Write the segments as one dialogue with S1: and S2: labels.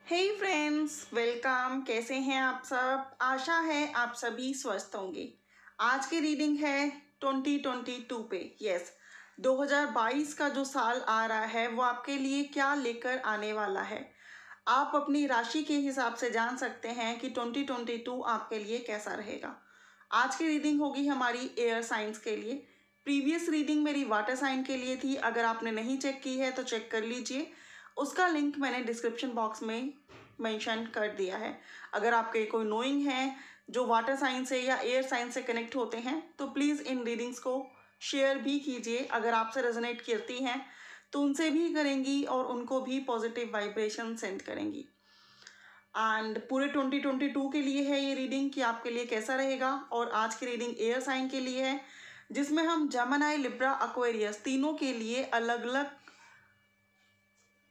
S1: हे friends, welcome. कैसे हैं आप सब? आशा है आप सभी स्वस्थ होंगे। आज की रीडिंग है 2022 पे। यस, 2022 का जो साल आ रहा है वो आपके लिए क्या लेकर आने वाला है, आप अपनी राशि के हिसाब से जान सकते हैं कि 2022 आपके लिए कैसा रहेगा। आज की रीडिंग होगी हमारी एयर साइंस के लिए। प्रीवियस रीडिंग मेरी वाटर साइन के लिए थी। अगर आपने नहीं चेक की है तो चेक कर लीजिए, उसका लिंक मैंने डिस्क्रिप्शन बॉक्स में मेंशन कर दिया है। अगर आपके कोई नोइंग है जो वाटर साइन से या एयर साइन से कनेक्ट होते हैं तो प्लीज़ इन रीडिंग्स को शेयर भी कीजिए। अगर आपसे रेजोनेट करती हैं तो उनसे भी करेंगी और उनको भी पॉजिटिव वाइब्रेशन सेंड करेंगी। एंड पूरे 2022 के लिए है ये रीडिंग कि आपके लिए कैसा रहेगा। और आज की रीडिंग एयर साइन के लिए है, जिसमें हम जेमिनी, लिब्रा, एक्वेरियस तीनों के लिए अलग अलग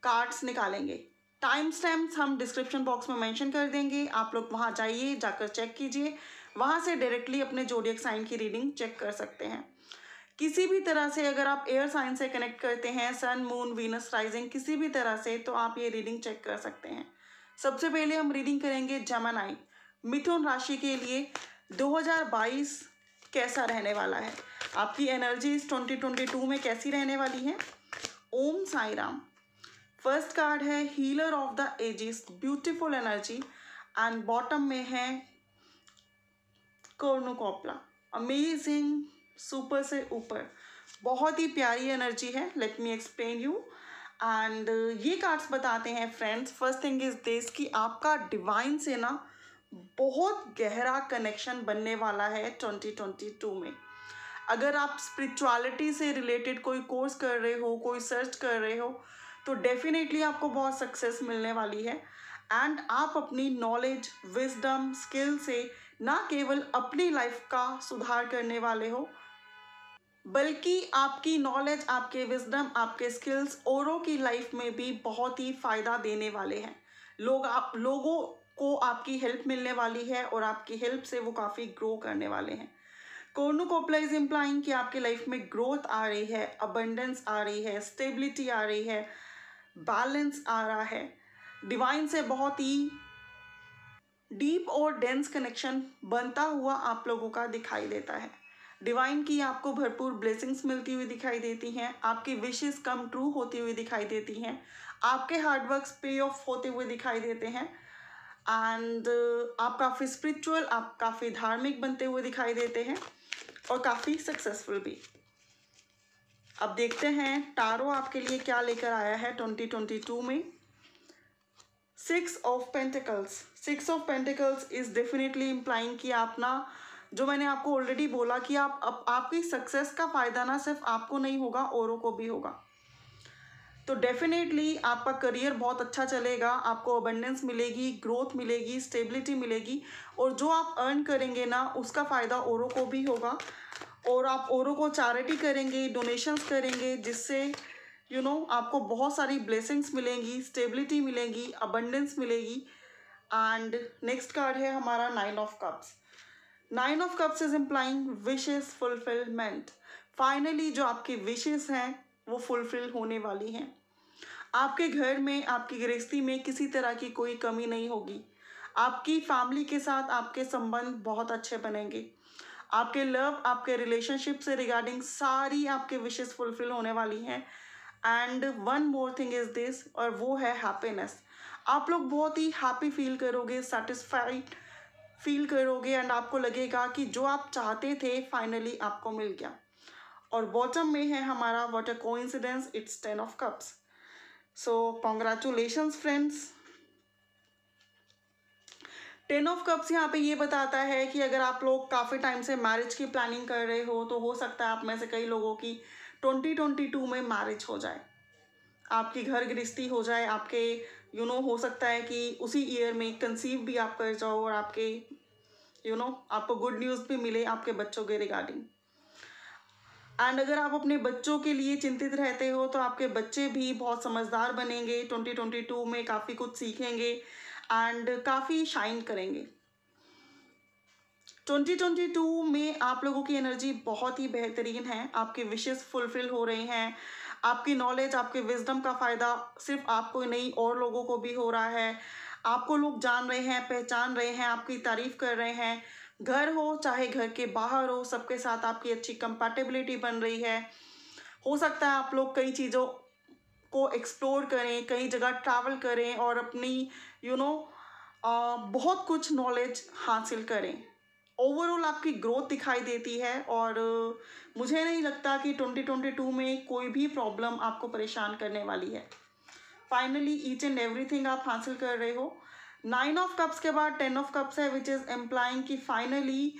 S1: कार्ड्स निकालेंगे। टाइम स्टैम्प्स हम डिस्क्रिप्शन बॉक्स में मेंशन कर देंगे, आप लोग वहां जाइए, जाकर चेक कीजिए। वहां से डायरेक्टली अपने जोडियक साइन की रीडिंग चेक कर सकते हैं। किसी भी तरह से अगर आप एयर साइन से कनेक्ट करते हैं, सन, मून, वीनस, राइजिंग, किसी भी तरह से, तो आप ये रीडिंग चेक कर सकते हैं। सबसे पहले हम रीडिंग करेंगे जेमिनी, मिथुन राशि के लिए 2022 कैसा रहने वाला है। आपकी एनर्जीज 2022 में कैसी रहने वाली है। ओम साई राम। फर्स्ट कार्ड है healer of the ages, beautiful energy. And bottom में है कॉर्नुकोप्ला, अमेजिंग, सुपर से ऊपर, बहुत ही प्यारी एनर्जी है। Late me explain you. And ये कार्ड्स बताते हैं friends, first thing is this कि आपका डिवाइन से ना बहुत गहरा कनेक्शन बनने वाला है 2022 में। अगर आप स्पिरिचुअलिटी से रिलेटेड कोई कोर्स कर रहे हो, कोई सर्च कर रहे हो, तो डेफिनेटली आपको बहुत सक्सेस मिलने वाली है। एंड आप अपनी नॉलेज, विजडम, स्किल से ना केवल अपनी लाइफ का सुधार करने वाले हो, बल्कि आपकी नॉलेज, आपके विजडम, आपके स्किल्स औरों की लाइफ में भी बहुत ही फ़ायदा देने वाले हैं। लोगों को आपकी हेल्प मिलने वाली है और आपकी हेल्प से वो काफ़ी ग्रो करने वाले हैं। कॉर्नुकोप्ला इज इम्प्लाइंग कि आपकी लाइफ में ग्रोथ आ रही है, अबंडेंस आ रही है, स्टेबिलिटी आ रही है, बैलेंस आ रहा है। डिवाइन से बहुत ही डीप और डेंस कनेक्शन बनता हुआ आप लोगों का दिखाई देता है। डिवाइन की आपको भरपूर ब्लेसिंग्स मिलती हुई दिखाई देती हैं, आपकी विशेस कम ट्रू होती हुई दिखाई देती हैं, आपके हार्डवर्क्स पे ऑफ होते हुए दिखाई देते हैं। एंड आप काफ़ी स्पिरिचुअल, आप काफ़ी धार्मिक बनते हुए दिखाई देते हैं और काफ़ी सक्सेसफुल भी। अब देखते हैं टारो आपके लिए क्या लेकर आया है 2022 में। 6 of pentacles. 6 of pentacles is definitely implying कि आप ना, जो मैंने आपको ऑलरेडी बोला कि आपकी सक्सेस का फ़ायदा ना सिर्फ आपको नहीं होगा, औरों को भी होगा। तो डेफिनेटली आपका करियर बहुत अच्छा चलेगा, आपको अबंडेंस मिलेगी, ग्रोथ मिलेगी, स्टेबिलिटी मिलेगी, और जो आप अर्न करेंगे ना उसका फ़ायदा औरों को भी होगा। और आप औरों को चैरिटी करेंगे, डोनेशंस करेंगे, जिससे आपको बहुत सारी ब्लेसिंग्स मिलेंगी, स्टेबिलिटी मिलेगी, अबंडेंस मिलेगी। एंड नेक्स्ट कार्ड है हमारा 9 of cups. 9 of cups is implying wishes fulfilment. Finally जो आपकी विशेस हैं वो फुलफिल होने वाली हैं। आपके घर में, आपकी गृहस्थी में किसी तरह की कोई कमी नहीं होगी। आपकी फैमिली के साथ आपके संबंध बहुत अच्छे बनेंगे। आपके लव, आपके रिलेशनशिप से रिगार्डिंग सारी आपके विशेस फुलफिल होने वाली हैं। And one more thing is this, और वो है हैप्पीनेस। आप लोग बहुत ही हैप्पी फील करोगे, सेटिस्फाइड फील करोगे, एंड आपको लगेगा कि जो आप चाहते थे फाइनली आपको मिल गया। और बॉटम में है हमारा what a coincidence, it's 10 of cups. So congratulations friends. 10 of cups यहाँ पे ये बताता है कि अगर आप लोग काफ़ी टाइम से मैरिज की प्लानिंग कर रहे हो तो हो सकता है आप में से कई लोगों की 2022 में मैरिज हो जाए, आपकी घर गृहस्थी हो जाए, आपके हो सकता है कि उसी ईयर में कंसीव भी आप कर जाओ और आपके आपको गुड न्यूज़ भी मिले आपके बच्चों के रिगार्डिंग। एंड अगर आप अपने बच्चों के लिए चिंतित रहते हो तो आपके बच्चे भी बहुत समझदार बनेंगे, 2022 में काफ़ी कुछ सीखेंगे एंड काफ़ी शाइन करेंगे। 2022 में आप लोगों की एनर्जी बहुत ही बेहतरीन है, आपके विशेस फुलफिल हो रहे हैं, आपकी नॉलेज, आपके विजडम का फ़ायदा सिर्फ आपको नहीं और लोगों को भी हो रहा है। आपको लोग जान रहे हैं, पहचान रहे हैं, आपकी तारीफ कर रहे हैं। घर हो चाहे घर के बाहर हो, सबके साथ आपकी अच्छी कंपैटिबिलिटी बन रही है। हो सकता है आप लोग कई चीज़ों को एक्सप्लोर करें, कई जगह ट्रैवल करें और अपनी बहुत कुछ नॉलेज हासिल करें। ओवरऑल आपकी ग्रोथ दिखाई देती है और मुझे नहीं लगता कि 2022 में कोई भी प्रॉब्लम आपको परेशान करने वाली है। फाइनली ईच एंड एवरीथिंग आप हासिल कर रहे हो। 9 ऑफ कप्स के बाद 10 ऑफ कप्स है, विच इज़ एम्प्लाइंग कि फाइनली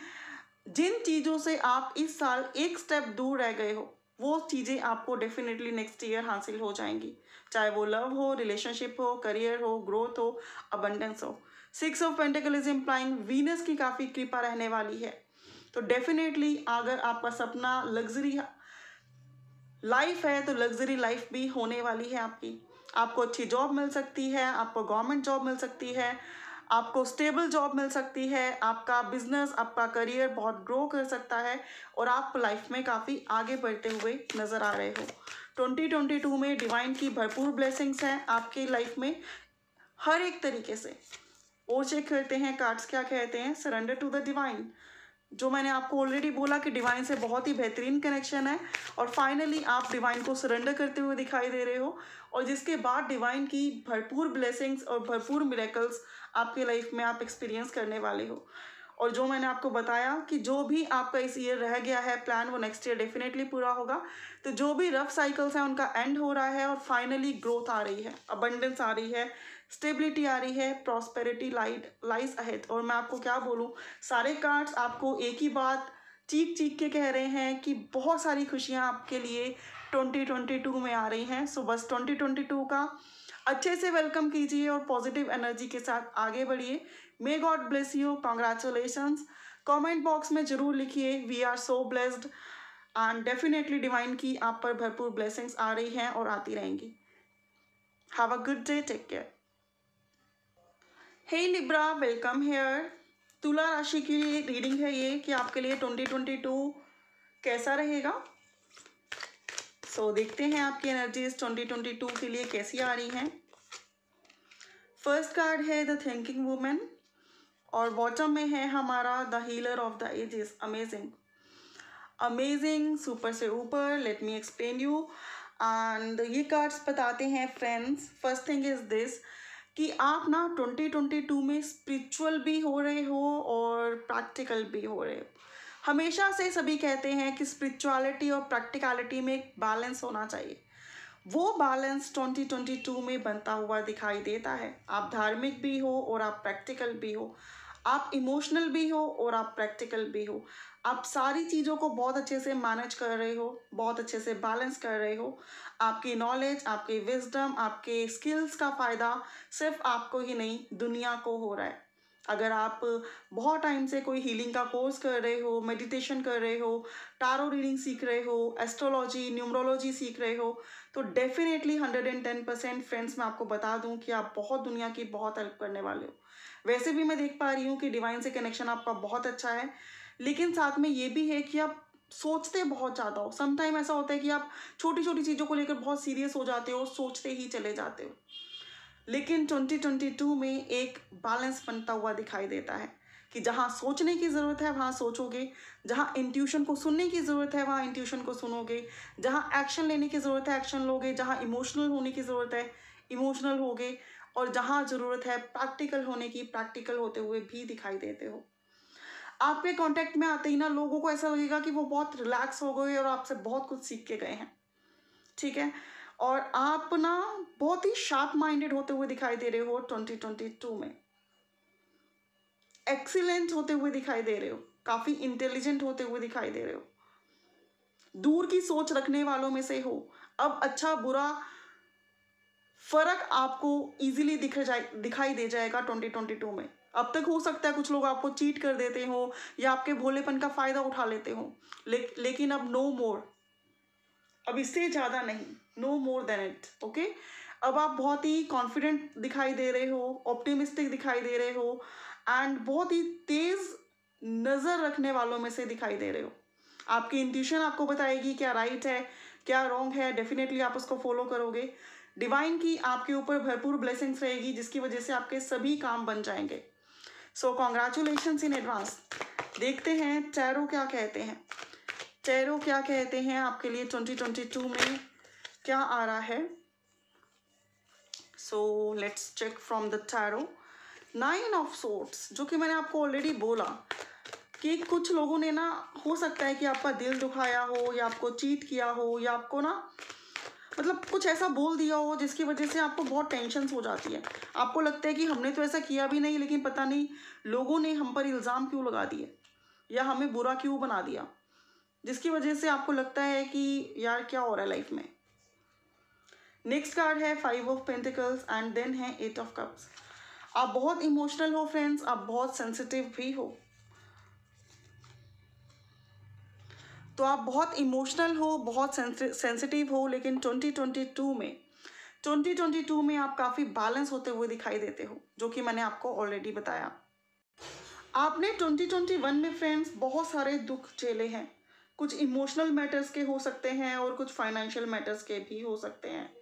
S1: जिन चीज़ों से आप इस साल एक स्टेप दूर रह गए हो, वो चीज़ें आपको डेफिनेटली नेक्स्ट ईयर हासिल हो जाएंगी। चाहे वो लव हो, रिलेशनशिप हो, करियर हो, ग्रोथ हो, अबंडेंस हो। 6 of pentacle is implying Venus की काफ़ी कृपा रहने वाली है। तो डेफिनेटली अगर आपका सपना लग्जरी लाइफ है तो लग्जरी लाइफ भी होने वाली है आपकी। आपको अच्छी जॉब मिल सकती है, आपको गवर्नमेंट जॉब मिल सकती है, आपको स्टेबल जॉब मिल सकती है, आपका बिजनेस, आपका करियर बहुत ग्रो कर सकता है और आप लाइफ में काफ़ी आगे बढ़ते हुए नज़र आ रहे हो। 2022 में डिवाइन की भरपूर ब्लेसिंग्स हैं आपकी लाइफ में हर एक तरीके से। और चेक करते हैं कार्ड्स क्या कहते हैं। सरेंडर टू द डिवाइन, जो मैंने आपको ऑलरेडी बोला कि डिवाइन से बहुत ही बेहतरीन कनेक्शन है और फाइनली आप डिवाइन को सरेंडर करते हुए दिखाई दे रहे हो और जिसके बाद डिवाइन की भरपूर ब्लेसिंग्स और भरपूर मिरेकल्स आपकी लाइफ में आप एक्सपीरियंस करने वाले हो। और जो मैंने आपको बताया कि जो भी आपका इस ईयर रह गया है प्लान, वो नेक्स्ट ईयर डेफिनेटली पूरा होगा। तो जो भी रफ साइकिल्स हैं उनका एंड हो रहा है और फाइनली ग्रोथ आ रही है, अबंडेंस आ रही है, स्टेबिलिटी आ रही है, प्रॉस्पेरिटी लाइज अहेड। और मैं आपको क्या बोलूँ, सारे कार्ड्स आपको एक ही बात चीख चीख के कह रहे हैं कि बहुत सारी खुशियाँ आपके लिए 2022 में आ रही हैं। सो बस 2022 का अच्छे से वेलकम कीजिए और पॉजिटिव एनर्जी के साथ आगे बढ़िए। May God bless you, congratulations. Comment box में ज़रूर लिखिए we are so blessed and definitely divine की आप पर भरपूर ब्लेसिंग्स आ रही हैं और आती रहेंगी। Have a good day, take care. Hey Libra, welcome here. तुला राशि की रीडिंग है ये कि आपके लिए 2022 कैसा रहेगा। देखते हैं आपकी एनर्जीज 2022 के लिए कैसी आ रही हैं। फर्स्ट कार्ड है द थिंकिंग वुमेन और बॉटम में है हमारा the healer of the ages. Amazing amazing, super से ऊपर। Let me explain you. And ये कार्ड्स बताते हैं friends, first thing is this कि आप ना 2022 में स्पिरिचुअल भी हो रहे हो और प्रैक्टिकल भी हो रहे हो। हमेशा से सभी कहते हैं कि स्पिरिचुअलिटी और प्रैक्टिकलिटी में एक बैलेंस होना चाहिए। वो बैलेंस 2022 में बनता हुआ दिखाई देता है। आप धार्मिक भी हो और आप प्रैक्टिकल भी हो, आप इमोशनल भी हो और आप प्रैक्टिकल भी हो। आप सारी चीज़ों को बहुत अच्छे से मैनेज कर रहे हो, बहुत अच्छे से बैलेंस कर रहे हो। आपकी नॉलेज, आपकी विजडम, आपके स्किल्स का फ़ायदा सिर्फ आपको ही नहीं, दुनिया को हो रहा है। अगर आप बहुत टाइम से कोई हीलिंग का कोर्स कर रहे हो, मेडिटेशन कर रहे हो, टारो रीडिंग सीख रहे हो, एस्ट्रोलॉजी, न्यूमरोलॉजी सीख रहे हो, तो डेफिनेटली 110% फ्रेंड्स मैं आपको बता दूं कि आप बहुत दुनिया की बहुत हेल्प करने वाले हो। वैसे भी मैं देख पा रही हूँ कि डिवाइन से कनेक्शन आपका बहुत अच्छा है, लेकिन साथ में ये भी है कि आप सोचते बहुत ज़्यादा हो। समटाइम ऐसा होता है कि आप छोटी छोटी चीज़ों को लेकर बहुत सीरियस हो जाते हो, सोचते ही चले जाते हो। लेकिन 2022 में एक बैलेंस बनता हुआ दिखाई देता है कि जहाँ सोचने की ज़रूरत है वहाँ सोचोगे, जहाँ इंट्यूशन को सुनने की ज़रूरत है वहाँ इंट्यूशन को सुनोगे, जहाँ एक्शन लेने की ज़रूरत है एक्शन लोगे, जहाँ इमोशनल होने की ज़रूरत है इमोशनल होगे, और जहाँ ज़रूरत है प्रैक्टिकल होने की प्रैक्टिकल होते हुए भी दिखाई देते हो। आपके कांटेक्ट में आते ही ना लोगों को ऐसा लगेगा कि वो बहुत रिलैक्स हो गए और आपसे बहुत कुछ सीख के गए हैं, ठीक है। और आप ना बहुत ही शार्प माइंडेड होते हुए दिखाई दे रहे हो 2022 में, एक्सीलेंट होते हुए दिखाई दे रहे हो, काफ़ी इंटेलिजेंट होते हुए दिखाई दे रहे हो, दूर की सोच रखने वालों में से हो। अब अच्छा बुरा फर्क आपको इजीली दिखाई दे जाएगा 2022 में। अब तक हो सकता है कुछ लोग आपको चीट कर देते हो या आपके भोलेपन का फ़ायदा उठा लेते हो, लेकिन अब नो मोर, अब इससे ज़्यादा नहीं, no more than it, okay. अब आप बहुत ही कॉन्फिडेंट दिखाई दे रहे हो, ऑप्टिमिस्टिक दिखाई दे रहे हो एंड बहुत ही तेज़ नज़र रखने वालों में से दिखाई दे रहे हो। आपकी इंट्यूशन आपको बताएगी क्या राइट है क्या रॉन्ग है, डेफिनेटली आप उसको फॉलो करोगे। डिवाइन की आपके ऊपर भरपूर ब्लेसिंग्स रहेगी, जिसकी वजह से आपके सभी काम बन जाएंगे। सो कॉन्ग्रेचुलेशंस इन एडवांस। देखते हैं टैरो क्या कहते हैं। टैरो क्या कहते हैं आपके लिए 2022 में क्या आ रहा है। So let's check from the tarot. 9 of swords, जो कि मैंने आपको ऑलरेडी बोला कि कुछ लोगों ने ना, हो सकता है कि आपका दिल दुखाया हो या आपको चीट किया हो या आपको ना मतलब कुछ ऐसा बोल दिया हो जिसकी वजह से आपको बहुत टेंशन हो जाती है। आपको लगता है कि हमने तो ऐसा किया भी नहीं, लेकिन पता नहीं लोगों ने हम पर इल्ज़ाम क्यों लगा दिए या हमें बुरा क्यों बना दिया, जिसकी वजह से आपको लगता है कि यार क्या हो रहा है लाइफ में। नेक्स्ट कार्ड है 5 ऑफ पेंटिकल्स एंड देन है 8 ऑफ कप्स। आप बहुत इमोशनल हो फ्रेंड्स, आप बहुत सेंसिटिव भी हो। तो आप बहुत इमोशनल हो, बहुत सेंसिटिव हो, लेकिन 2022 में आप काफ़ी बैलेंस होते हुए दिखाई देते हो, जो कि मैंने आपको ऑलरेडी बताया। आपने 2021 में फ्रेंड्स बहुत सारे दुख झेले हैं। कुछ इमोशनल मैटर्स के हो सकते हैं और कुछ फाइनेंशियल मैटर्स के भी हो सकते हैं।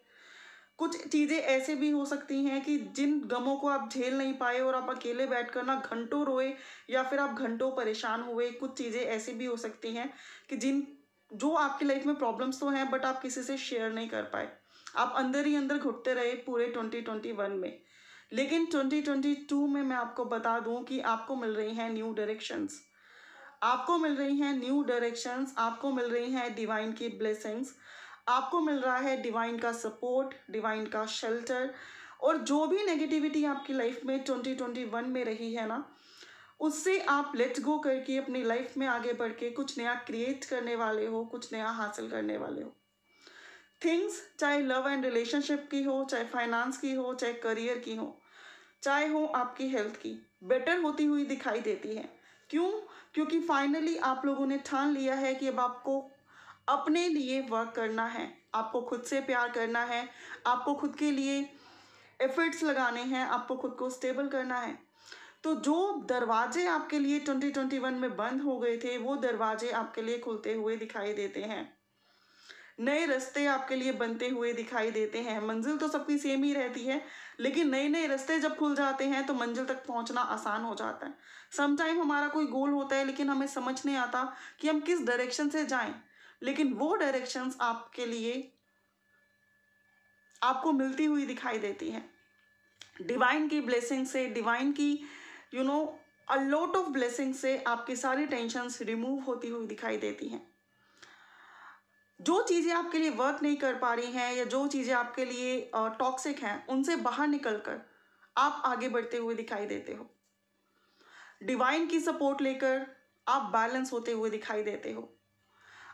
S1: कुछ चीज़ें ऐसे भी हो सकती हैं कि जिन गमों को आप झेल नहीं पाए और आप अकेले बैठकर ना घंटों रोए या फिर आप घंटों परेशान हुए। कुछ चीज़ें ऐसी भी हो सकती हैं कि जो आपकी लाइफ में प्रॉब्लम्स तो हैं बट आप किसी से शेयर नहीं कर पाए। आप अंदर ही अंदर घुटते रहे पूरे 2021 में। लेकिन 2022 में मैं आपको बता दूं कि आपको मिल रही हैं न्यू डायरेक्शंस, आपको मिल रही हैं न्यू डायरेक्शंस, आपको मिल रही हैं डिवाइन की ब्लेसिंग्स, आपको मिल रहा है डिवाइन का सपोर्ट, डिवाइन का शेल्टर। और जो भी नेगेटिविटी आपकी लाइफ में 2021 में रही है ना, उससे आप लेट्स गो करके अपनी लाइफ में आगे बढ़ के कुछ नया क्रिएट करने वाले हो, कुछ नया हासिल करने वाले हो। थिंग्स चाहे लव एंड रिलेशनशिप की हो, चाहे फाइनेंस की हो, चाहे करियर की हो, चाहे हो आपकी हेल्थ की, बेटर होती हुई दिखाई देती है। क्यों? क्योंकि फाइनली आप लोगों ने ठान लिया है कि अब आपको अपने लिए वर्क करना है, आपको खुद से प्यार करना है, आपको खुद के लिए एफर्ट्स लगाने हैं, आपको खुद को स्टेबल करना है। तो जो दरवाजे आपके लिए 2021 में बंद हो गए थे, वो दरवाजे आपके लिए खुलते हुए दिखाई देते हैं। नए रास्ते आपके लिए बनते हुए दिखाई देते हैं। मंजिल तो सबकी सेम ही रहती है, लेकिन नए नए रास्ते जब खुल जाते हैं तो मंजिल तक पहुंचना आसान हो जाता है। समटाइम हमारा कोई गोल होता है लेकिन हमें समझ नहीं आता कि हम किस डायरेक्शन से जाएं, लेकिन वो डायरेक्शंस आपके लिए आपको मिलती हुई दिखाई देती हैं डिवाइन की ब्लेसिंग से, डिवाइन की अ लॉट ऑफ ब्लेसिंग से आपकी सारी टेंशन्स रिमूव होती हुई दिखाई देती हैं। जो चीज़ें आपके लिए वर्क नहीं कर पा रही हैं या जो चीज़ें आपके लिए टॉक्सिक हैं, उनसे बाहर निकलकर आप आगे बढ़ते हुए दिखाई देते हो। डिवाइन की सपोर्ट लेकर आप बैलेंस होते हुए दिखाई देते हो।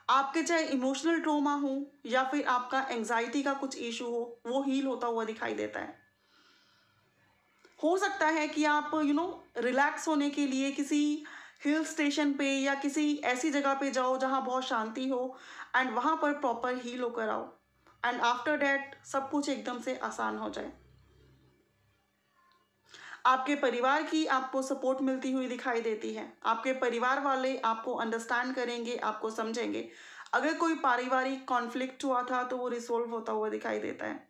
S1: आपके चाहे इमोशनल ट्रॉमा हो या फिर आपका एंजाइटी का कुछ इशू हो, वो हील होता हुआ दिखाई देता है। हो सकता है कि आप रिलैक्स होने के लिए किसी हिल स्टेशन पे या किसी ऐसी जगह पे जाओ जहाँ बहुत शांति हो एंड वहाँ पर प्रॉपर हील होकर आओ एंड आफ्टर डैट सब कुछ एकदम से आसान हो जाए। आपके परिवार की आपको सपोर्ट मिलती हुई दिखाई देती है। आपके परिवार वाले आपको अंडरस्टैंड करेंगे, आपको समझेंगे। अगर कोई पारिवारिक कॉन्फ्लिक्ट हुआ था तो वो रिसोल्व होता हुआ दिखाई देता है।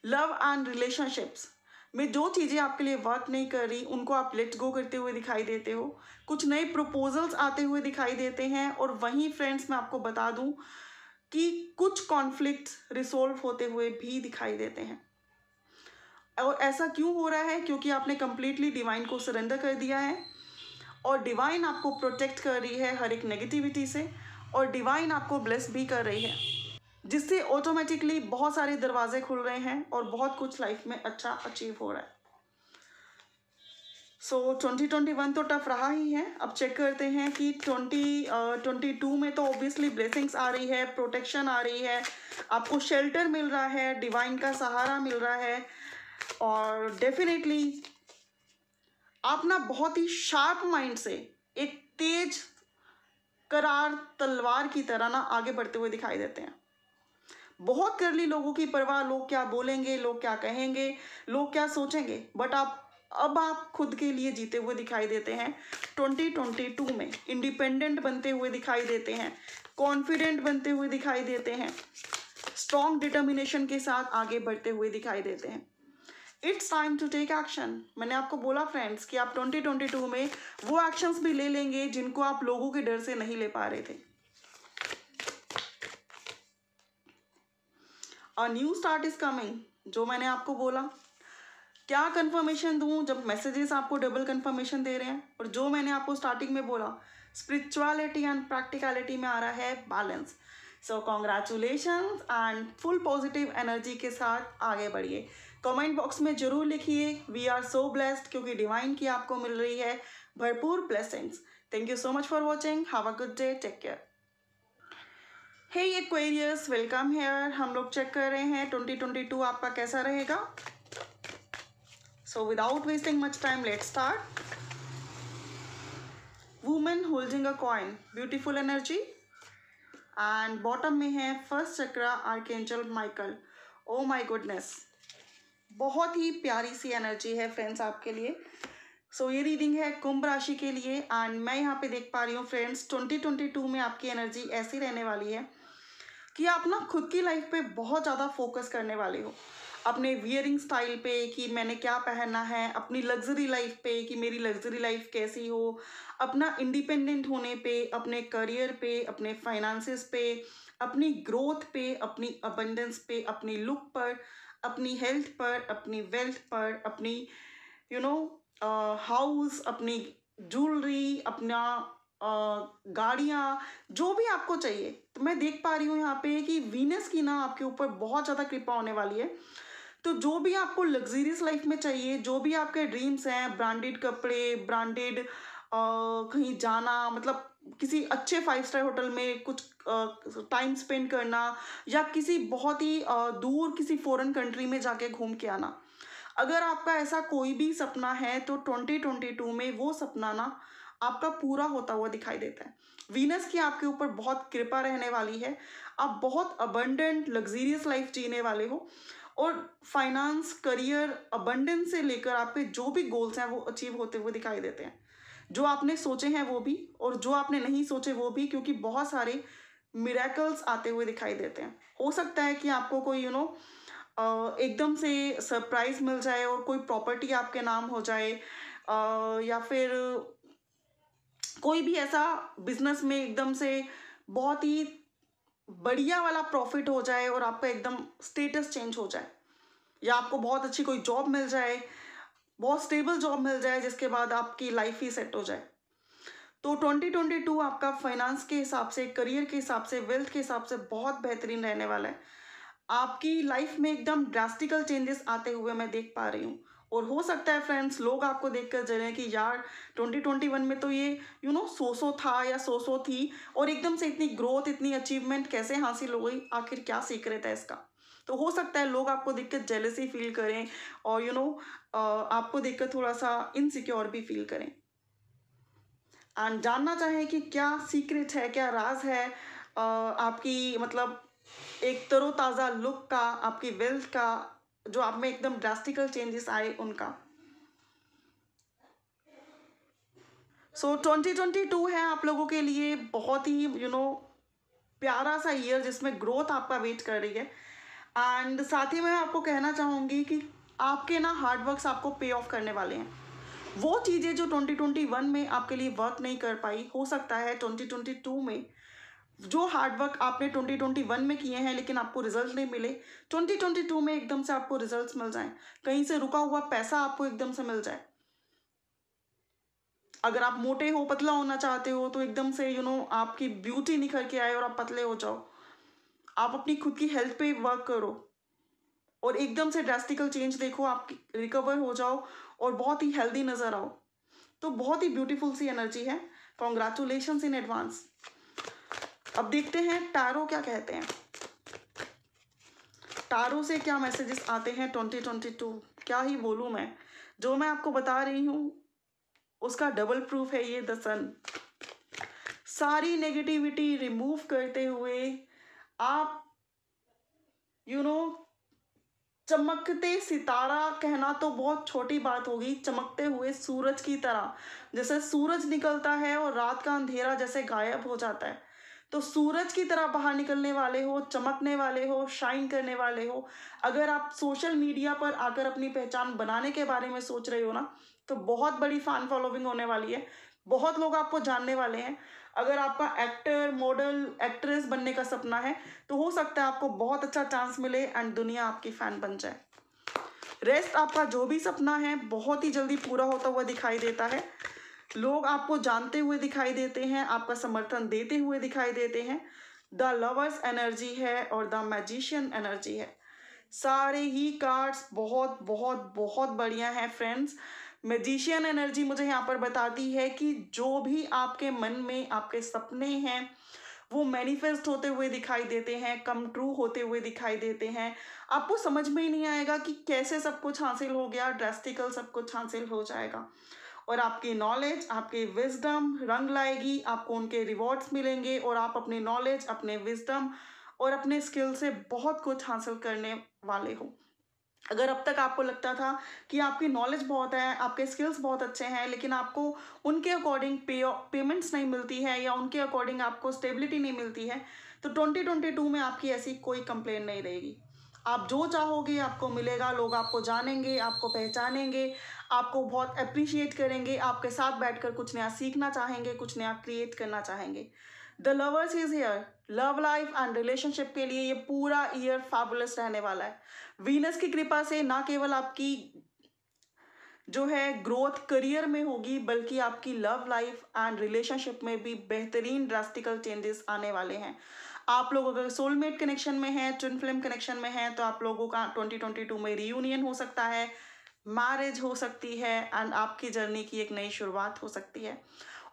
S1: लव एंड रिलेशनशिप्स में जो चीज़ें आपके लिए वर्क नहीं कर रही, उनको आप लेट गो करते हुए दिखाई देते हो। कुछ नए प्रपोजल्स आते हुए दिखाई देते हैं। और वहीं फ्रेंड्स मैं आपको बता दूं कि कुछ कॉन्फ्लिक्ट्स रिसोल्व होते हुए भी दिखाई देते हैं। और ऐसा क्यों हो रहा है? क्योंकि आपने कंप्लीटली डिवाइन को सरेंडर कर दिया है और डिवाइन आपको प्रोटेक्ट कर रही है हर एक नेगेटिविटी से, और डिवाइन आपको ब्लेस भी कर रही है, जिससे ऑटोमेटिकली बहुत सारे दरवाजे खुल रहे हैं और बहुत कुछ लाइफ में अच्छा अचीव हो रहा है। सो 2021 तो टफ रहा ही है। अब चेक करते हैं कि 2022 में तो ऑब्वियसली ब्लेसिंग्स आ रही है, प्रोटेक्शन आ रही है, आपको शेल्टर मिल रहा है, डिवाइन का सहारा मिल रहा है, और डेफिनेटली आप ना बहुत ही शार्प माइंड से एक तेज करार तलवार की तरह ना आगे बढ़ते हुए दिखाई देते हैं। बहुत कर ली लोगों की परवाह, लोग क्या बोलेंगे, लोग क्या कहेंगे, लोग क्या सोचेंगे, बट अब आप खुद के लिए जीते हुए दिखाई देते हैं। 2022 में इंडिपेंडेंट बनते हुए दिखाई देते हैं, कॉन्फिडेंट बनते हुए दिखाई देते हैं, स्ट्रॉन्ग डिटर्मिनेशन के साथ आगे बढ़ते हुए दिखाई देते हैं। It's time to take action. मैंने आपको बोला फ्रेंड्स कि आप 2022 में वो एक्शंस भी ले लेंगे जिनको आप लोगों के डर से नहीं ले पा रहे थे। A new start is coming, जो मैंने आपको बोला। क्या कंफर्मेशन दूं जब मैसेजेस आपको डबल कंफर्मेशन दे रहे हैं? और जो मैंने आपको स्टार्टिंग में बोला, स्पिरिचुअलिटी एंड प्रैक्टिकलिटी में आ रहा है balance. So congratulations and full positive energy के साथ आगे बढ़िए। कमेंट बॉक्स में जरूर लिखिए वी आर सो ब्लेस्ड, क्योंकि डिवाइन की आपको मिल रही है भरपूर blessings. Thank you so much for watching. Have a good day, take care. Hey Aquarius, welcome here. हम लोग चेक कर रहे हैं 2022 आपका कैसा रहेगा। So without wasting much time, let's start. Women holding a coin, beautiful energy. And bottom में है first chakra, archangel Michael. Oh my goodness, बहुत ही प्यारी सी एनर्जी है फ्रेंड्स आपके लिए। सो ये रीडिंग है कुंभ राशि के लिए। एंड मैं यहाँ पे देख पा रही हूँ फ्रेंड्स 2022 में आपकी एनर्जी ऐसी रहने वाली है कि आप ना खुद की लाइफ पे बहुत ज़्यादा फोकस करने वाले हो। अपने वियरिंग स्टाइल पे कि मैंने क्या पहनना है, अपनी लग्जरी लाइफ पे कि मेरी लग्जरी लाइफ कैसी हो, अपना इंडिपेंडेंट होने पे, अपने करियर पे, अपने फाइनेंसेस पे, अपनी ग्रोथ पे, अपनी अबंडेंस पे, अपनी लुक पर, अपनी हेल्थ पर, अपनी वेल्थ पर, अपनी हाउस, अपनी ज्वेलरी, अपना गाड़ियाँ, जो भी आपको चाहिए। तो मैं देख पा रही हूँ यहाँ पे कि वीनस की ना आपके ऊपर बहुत ज़्यादा कृपा होने वाली है। तो जो भी आपको लग्जरियस लाइफ में चाहिए, जो भी आपके ड्रीम्स हैं, ब्रांडेड कपड़े, ब्रांडेड कहीं जाना, मतलब किसी अच्छे 5 स्टार होटल में कुछ टाइम स्पेंड करना, या किसी बहुत ही दूर किसी फॉरेन कंट्री में जाके घूम के आना, अगर आपका ऐसा कोई भी सपना है तो 2022 में वो सपना ना आपका पूरा होता हुआ दिखाई देता है। वीनस की आपके ऊपर बहुत कृपा रहने वाली है। आप बहुत अबंडेंट लग्जरियस लाइफ जीने वाले हो, और फाइनेंस, करियर, अबंडेंस से लेकर आपके जो भी गोल्स हैं वो अचीव होते हुए दिखाई देते हैं। जो आपने सोचे हैं वो भी, और जो आपने नहीं सोचे वो भी, क्योंकि बहुत सारे मिरेकल्स आते हुए दिखाई देते हैं। हो सकता है कि आपको कोई एकदम से सरप्राइज मिल जाए और कोई प्रॉपर्टी आपके नाम हो जाए, या फिर कोई भी ऐसा बिजनेस में एकदम से बहुत ही बढ़िया वाला प्रॉफिट हो जाए और आपका एकदम स्टेटस चेंज हो जाए, या आपको बहुत अच्छी कोई जॉब मिल जाए, बहुत स्टेबल जॉब मिल जाए जिसके बाद आपकी लाइफ ही सेट हो जाए। तो 2022 आपका फाइनेंस के हिसाब से, करियर के हिसाब से, वेल्थ के हिसाब से बहुत बेहतरीन रहने वाला है। आपकी लाइफ में एकदम ड्रास्टिकल चेंजेस आते हुए मैं देख पा रही हूँ। और हो सकता है फ्रेंड्स लोग आपको देखकर जलें कि यार 2021 में तो ये सो था या सो थी, और एकदम से इतनी ग्रोथ, इतनी अचीवमेंट कैसे हासिल हो गई, आखिर क्या सीक्रेट है इसका। तो हो सकता है लोग आपको देखकर जेलसी फील करें, और आपको देखकर थोड़ा सा इनसिक्योर भी फील करें, एंड जानना चाहें कि क्या सीक्रेट है, क्या राज है आपकी मतलब एक तरोताज़ा लुक का, आपकी वेल्थ का, जो आप में एकदम ड्रास्टिकल चेंजेस आए उनका। सो 2022 है आप लोगों के लिए बहुत ही प्यारा सा ईयर, जिसमें ग्रोथ आपका वेट कर रही है। एंड साथ ही मैं आपको कहना चाहूँगी कि आपके ना हार्डवर्क्स आपको पे ऑफ करने वाले हैं। वो चीज़ें जो 2021 में आपके लिए वर्क नहीं कर पाई, हो सकता है 2022 में जो हार्डवर्क आपने 2021 में किए हैं लेकिन आपको रिजल्ट नहीं मिले, 2022 में एकदम से आपको रिजल्ट्स मिल जाएं। कहीं से रुका हुआ पैसा आपको एकदम से मिल जाए। अगर आप मोटे हो, पतला होना चाहते हो, तो एकदम से आपकी ब्यूटी निखर के आए और आप पतले हो जाओ। आप अपनी खुद की हेल्थ पे वर्क करो और एकदम से ड्रास्टिकल चेंज देखो, आप रिकवर हो जाओ और बहुत ही हेल्दी नजर आओ। तो बहुत ही ब्यूटीफुल सी एनर्जी है। Congratulations in advance. अब देखते हैं टैरो क्या कहते हैं। टैरो से क्या मैसेजेस आते हैं 2022। क्या ही बोलूं मैं, जो मैं आपको बता रही हूँ उसका डबल प्रूफ है ये द सन। सारी नेगेटिविटी रिमूव करते हुए आप चमकते सितारा कहना तो बहुत छोटी बात होगी, चमकते हुए सूरज की तरह, जैसे सूरज निकलता है और रात का अंधेरा जैसे गायब हो जाता है, तो सूरज की तरह बाहर निकलने वाले हो, चमकने वाले हो, शाइन करने वाले हो। अगर आप सोशल मीडिया पर आकर अपनी पहचान बनाने के बारे में सोच रहे हो ना, तो बहुत बड़ी फैन फॉलोइंग होने वाली है, बहुत लोग आपको जानने वाले हैं। अगर आपका एक्टर, मॉडल, एक्ट्रेस बनने का सपना है तो हो सकता है आपको बहुत अच्छा चांस मिले एंड दुनिया आपकी फ़ैन बन जाए। रेस्ट आपका जो भी सपना है बहुत ही जल्दी पूरा होता हुआ दिखाई देता है। लोग आपको जानते हुए दिखाई देते हैं, आपका समर्थन देते हुए दिखाई देते हैं। द लवर्स एनर्जी है और द मैजिशियन एनर्जी है। सारे ही कार्ड्स बहुत बहुत बहुत बढ़िया हैं फ्रेंड्स। मैजिशियन एनर्जी मुझे यहाँ पर बताती है कि जो भी आपके मन में आपके सपने हैं वो मैनिफेस्ट होते हुए दिखाई देते हैं, कम ट्रू होते हुए दिखाई देते हैं। आपको समझ में ही नहीं आएगा कि कैसे सब कुछ हासिल हो गया, ड्रास्टिकल सब कुछ हासिल हो जाएगा। और आपकी नॉलेज, आपकी विजडम रंग लाएगी, आपको उनके रिवॉर्ड्स मिलेंगे और आप अपनी नॉलेज, अपने विजडम और अपने स्किल से बहुत कुछ हासिल करने वाले हो। अगर अब तक आपको लगता था कि आपकी नॉलेज बहुत है, आपके स्किल्स बहुत अच्छे हैं, लेकिन आपको उनके अकॉर्डिंग पेमेंट्स नहीं मिलती है या उनके अकॉर्डिंग आपको स्टेबिलिटी नहीं मिलती है, तो 2022 में आपकी ऐसी कोई कंप्लेन नहीं रहेगी। आप जो चाहोगे आपको मिलेगा, लोग आपको जानेंगे, आपको पहचानेंगे, आपको बहुत अप्रिशिएट करेंगे, आपके साथ बैठकर कुछ नया सीखना चाहेंगे, कुछ नया क्रिएट करना चाहेंगे। The lovers is here. Love life and relationship के लिए ये पूरा ईयर फैबुलस रहने वाला है। वीनस की कृपा से ना केवल आपकी जो है ग्रोथ करियर में होगी, बल्कि आपकी लव लाइफ एंड रिलेशनशिप में भी बेहतरीन ड्रास्टिकल चेंजेस आने वाले हैं। आप लोग अगर सोलमेट कनेक्शन में हैं, ट्विन फ्लेम कनेक्शन में हैं, तो आप लोगों का 2022 में रियूनियन हो सकता है, मैरिज हो सकती है एंड आपकी जर्नी की एक नई शुरुआत हो सकती है।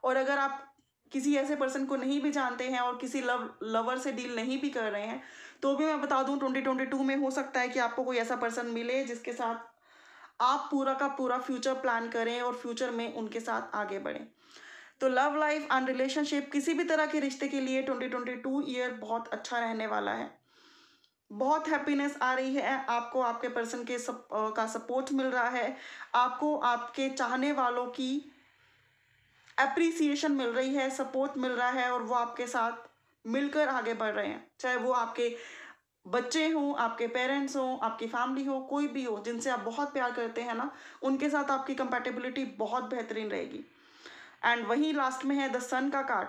S1: और अगर आप किसी ऐसे पर्सन को नहीं भी जानते हैं और किसी लवर से डील नहीं भी कर रहे हैं, तो भी मैं बता दूं 2022 में हो सकता है कि आपको कोई ऐसा पर्सन मिले जिसके साथ आप पूरा का पूरा फ्यूचर प्लान करें और फ्यूचर में उनके साथ आगे बढ़ें। तो लव लाइफ एंड रिलेशनशिप, किसी भी तरह के रिश्ते के लिए 2022 ईयर बहुत अच्छा रहने वाला है। बहुत हैप्पीनेस आ रही है आपको, आपके पर्सन के का सपोर्ट मिल रहा है, आपको आपके चाहने वालों की एप्रिसिएशन मिल रही है, सपोर्ट मिल रहा है और वो आपके साथ मिलकर आगे बढ़ रहे हैं। चाहे वो आपके बच्चे हों, आपके पेरेंट्स हों, आपकी फैमिली हो, कोई भी हो जिनसे आप बहुत प्यार करते हैं ना, उनके साथ आपकी कंपैटिबिलिटी बहुत बेहतरीन रहेगी। एंड वहीं लास्ट में है द सन का कार्ड।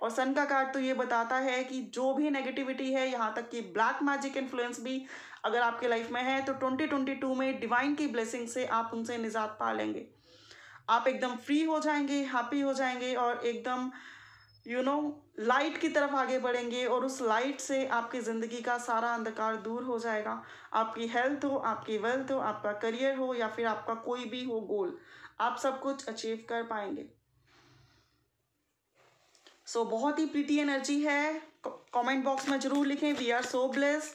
S1: और सन का कार्ड तो ये बताता है कि जो भी नेगेटिविटी है, यहाँ तक कि ब्लैक मैजिक इन्फ्लुएंस भी अगर आपके लाइफ में है, तो 2022 में डिवाइन की ब्लेसिंग से आप उनसे निजात पा लेंगे। आप एकदम फ्री हो जाएंगे, हैप्पी हो जाएंगे और एकदम लाइट की तरफ आगे बढ़ेंगे और उस लाइट से आपकी ज़िंदगी का सारा अंधकार दूर हो जाएगा। आपकी हेल्थ हो, आपकी वेल्थ हो, आपका करियर हो या फिर आपका कोई भी हो गोल, आप सब कुछ अचीव कर पाएंगे। सो बहुत ही प्रीटी एनर्जी है। कमेंट बॉक्स में ज़रूर लिखें वी आर सो ब्लेस्ड,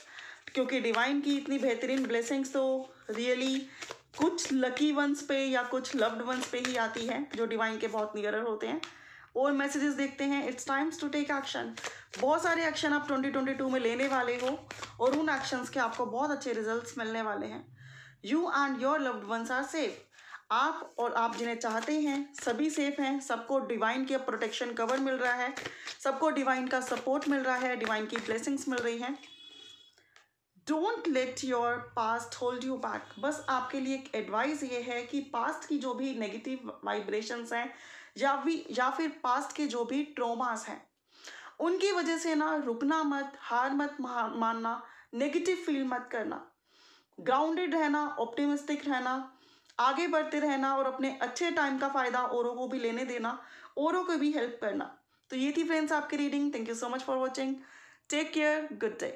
S1: क्योंकि डिवाइन की इतनी बेहतरीन ब्लेसिंग्स तो रियली कुछ लकी वंस पे या कुछ लव्ड वंस पे ही आती है जो डिवाइन के बहुत नियरर होते हैं। और मैसेजेस देखते हैं। It's times to take action. बहुत सारे एक्शन आप 2022 में लेने वाले हो और उन एक्शंस के आपको बहुत अच्छे रिजल्ट्स मिलने वाले हैं। You and your loved ones are safe. आप और आप जिन्हें चाहते हैं सभी सेफ हैं। सबको डिवाइन के प्रोटेक्शन कवर मिल रहा है, सबको डिवाइन का सपोर्ट मिल रहा है, डिवाइन की ब्लेसिंग्स मिल रही हैं। Don't let your past hold you back. बस आपके लिए एक एडवाइस ये है कि पास्ट की जो भी नेगेटिव वाइब्रेशंस हैं या फिर पास्ट के जो भी ट्रॉमास हैं, उनकी वजह से ना रुकना मत, हार मत मानना, नेगेटिव फील मत करना। ग्राउंडेड रहना, ऑप्टिमिस्टिक रहना, आगे बढ़ते रहना और अपने अच्छे टाइम का फ़ायदा औरों को भी लेने देना, औरों को भी हेल्प करना। तो ये थी फ्रेंड्स आपकी reading. Thank you so much for watching. Take care, good day.